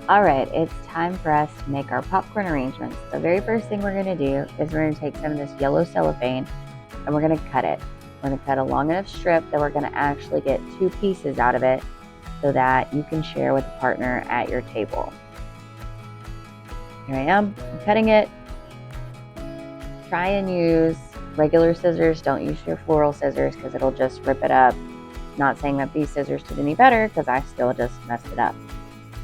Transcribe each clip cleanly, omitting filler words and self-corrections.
All right, it's time for us to make our popcorn arrangements. The very first thing we're going to do is we're going to take some of this yellow cellophane and we're going to cut it. We're going to cut a long enough strip that we're going to actually get 2 pieces out of it so that you can share with a partner at your table. Here I am, I'm cutting it. Try and use regular scissors. Don't use your floral scissors because it'll just rip it up. Not saying that these scissors did any better because I still just messed it up.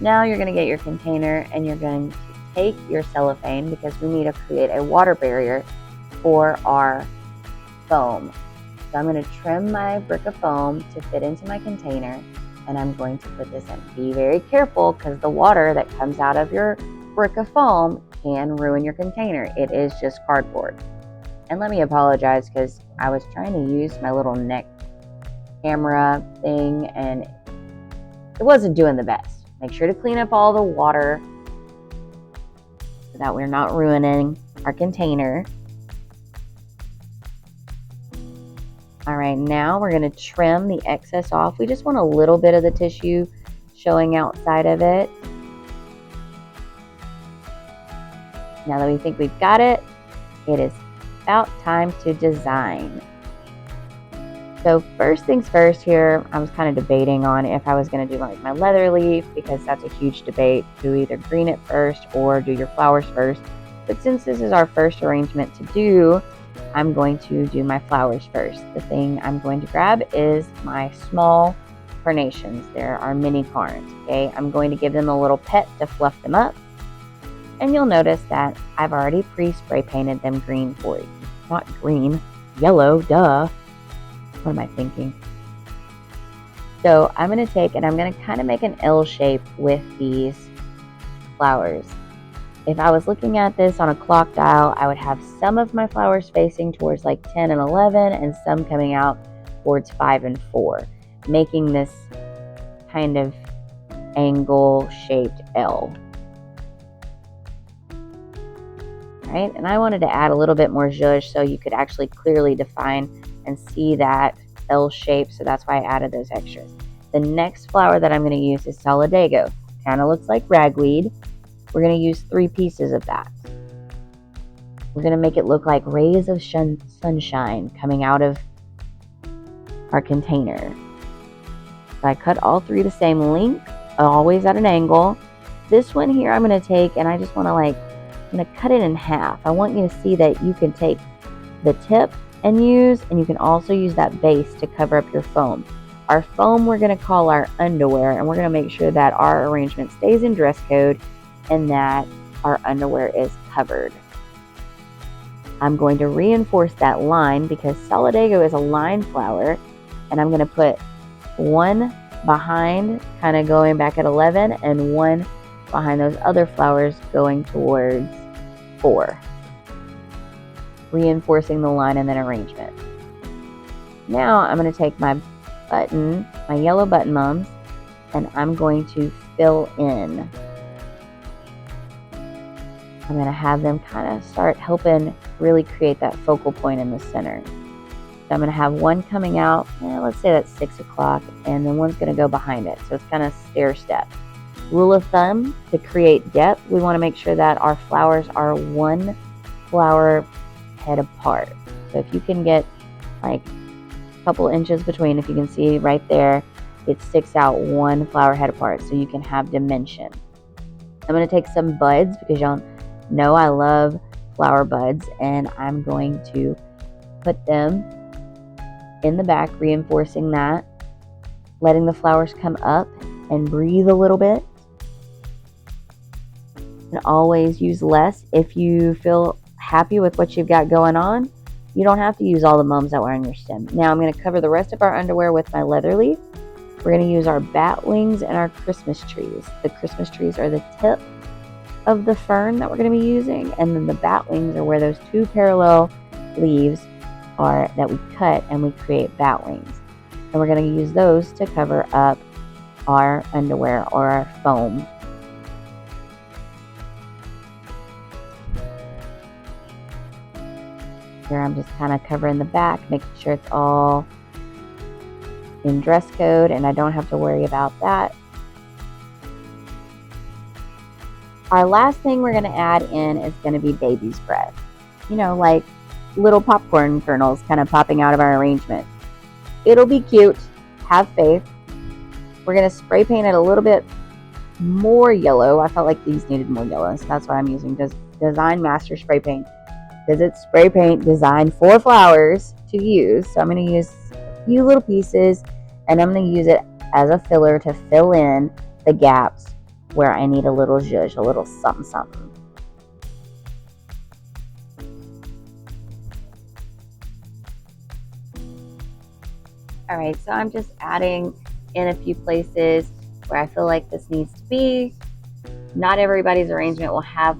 Now you're going to get your container and you're going to take your cellophane because we need to create a water barrier for our foam. So I'm going to trim my brick of foam to fit into my container and I'm going to put this in. Be very careful because the water that comes out of your brick of foam can ruin your container. It is just cardboard. And let me apologize because I was trying to use my little neck camera thing and it wasn't doing the best. Make sure to clean up all the water so that we're not ruining our container. All right, now we're going to trim the excess off. We just want a little bit of the tissue showing outside of it. Now that we think we've got it, it is about time to design. So first things first here, I was kind of debating on if I was going to do like my leather leaf because that's a huge debate to either green it first or do your flowers first. But since this is our first arrangement to do, I'm going to do my flowers first. The thing I'm going to grab is my small carnations. There are mini carns, okay? I'm going to give them a little pet to fluff them up. And you'll notice that I've already pre-spray painted them green for you. Not green, yellow, duh. What am I thinking? So I'm going to take and I'm going to kind of make an L shape with these flowers. If I was looking at this on a clock dial, I would have some of my flowers facing towards like 10 and 11 and some coming out towards 5 and 4, making this kind of angle shaped L. Right? And I wanted to add a little bit more zhuzh so you could actually clearly define and see that L shape, so that's why I added those extras. The next flower that I'm going to use is solidago. Kind of looks like ragweed. We're going to use 3 pieces of that. We're going to make it look like rays of sunshine coming out of our container. So I cut all 3 the same length, always at an angle. This one here I'm going to take and I just want to I'm going to cut it in half. I want you to see that you can take the tip and you can also use that base to cover up your foam. Our foam we're going to call our underwear, and we're going to make sure that our arrangement stays in dress code and that our underwear is covered. I'm going to reinforce that line because solidago is a line flower, and I'm going to put one behind, kind of going back at 11, and one behind those other flowers going towards 4, reinforcing the line and then arrangement. Now I'm going to take my yellow button mums, and I'm going to fill in. I'm going to have them kind of start helping really create that focal point in the center. So I'm going to have one coming out, let's say that's 6 o'clock, and then one's going to go behind it. So it's kind of stair step. Rule of thumb, to create depth, we want to make sure that our flowers are 1 flower head apart. So if you can get like a couple inches between, if you can see right there, it sticks out 1 flower head apart so you can have dimension. I'm going to take some buds because y'all know I love flower buds, and I'm going to put them in the back, reinforcing that, letting the flowers come up and breathe a little bit. And always use less. If you feel happy with what you've got going on, you don't have to use all the mums that were on your stem. Now I'm going to cover the rest of our underwear with my leather leaf. We're going to use our bat wings and our Christmas trees. The Christmas trees are the tip of the fern that we're going to be using, and then the bat wings are where those 2 parallel leaves are that we cut and we create bat wings. And we're going to use those to cover up our underwear or our foam. Here I'm just kind of covering the back, making sure it's all in dress code and I don't have to worry about that. Our last thing we're going to add in is going to be baby's breath. You know, like little popcorn kernels kind of popping out of our arrangement. It'll be cute. Have faith. We're going to spray paint it a little bit more yellow. I felt like these needed more yellow, so that's why I'm using Design Master Spray Paint, because it's spray paint designed for flowers to use. So I'm going to use a few little pieces, and I'm going to use it as a filler to fill in the gaps where I need a little zhuzh, a little something something. All right, so I'm just adding in a few places where I feel like this needs to be. Not everybody's arrangement will have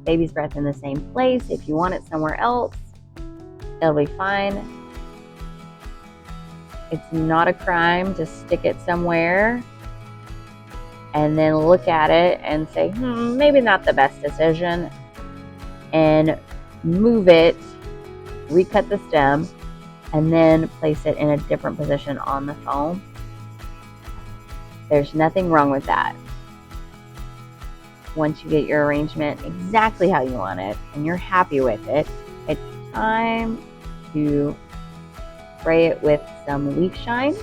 baby's breath in the same place. If you want it somewhere else, it'll be fine. It's not a crime to stick it somewhere and then look at it and say, maybe not the best decision, and move it, recut the stem, and then place it in a different position on the foam. There's nothing wrong with that. Once you get your arrangement exactly how you want it and you're happy with it, it's time to spray it with some leaf shine.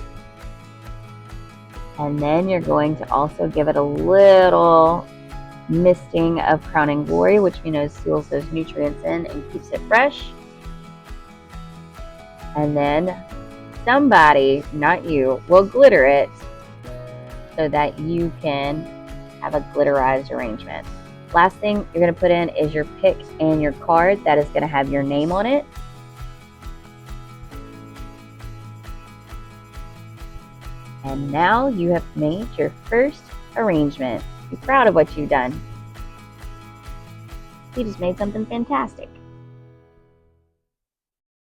And then you're going to also give it a little misting of Crowning Glory, which we know seals those nutrients in and keeps it fresh. And then somebody, not you, will glitter it so that you can have a glitterized arrangement. Last thing you're going to put in is your pick and your card that is going to have your name on it. And now you have made your first arrangement. Be proud of what you've done. You just made something fantastic.